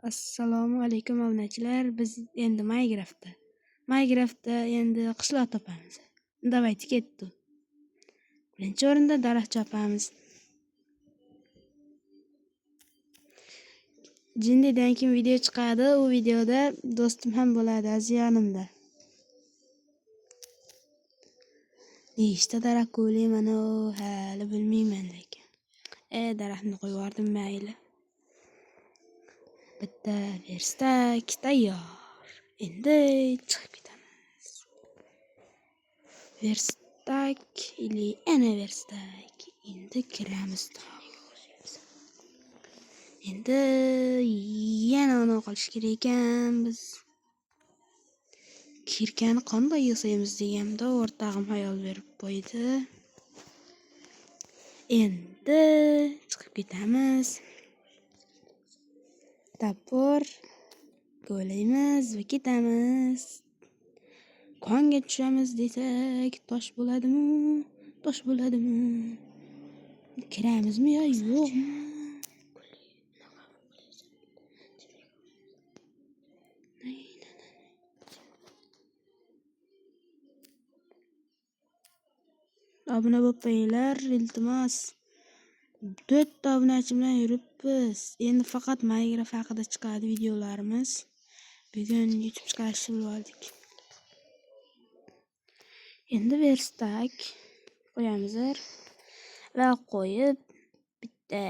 Assalomu alaykum obunachilar. Biz endi Minecraftda endi qishloq topamiz. Давайте ketdi. Birinchi o'rinda daraxt chopamiz. Jindidan keyin video chiqadi. U videoda do'stim ham bo'ladi, aziyonimda. Nechta daraxt ko'layman, hali bilmayman lekin. Daraxtni qo'yib yubordim, mayli. Bitta verstak tayyor. Endi chiqib ketamiz. Verstak ili ana verstak. Endi kiramiz. Endi yana ona qilish kerak ekan. Biz kirkani qanday yasaymiz deganimda o'rtog'im xayol berib qo'ydi. Endi chiqib ketamiz. Tapor ko'laymiz va ketamiz. Qonga tushamiz desak, tosh bo'ladimi? Tosh bo'ladimi? Kiramizmi yo yo'qmi? Obuna bo'linglar, iltimos. 4 ta obunachi bilan yuribmiz. Endi faqat Minecraft haqida chiqadi videolarimiz. Bugun YouTube chiqarishni bilib oldik. Endi verstak qo'yamiz va qo'yib bitta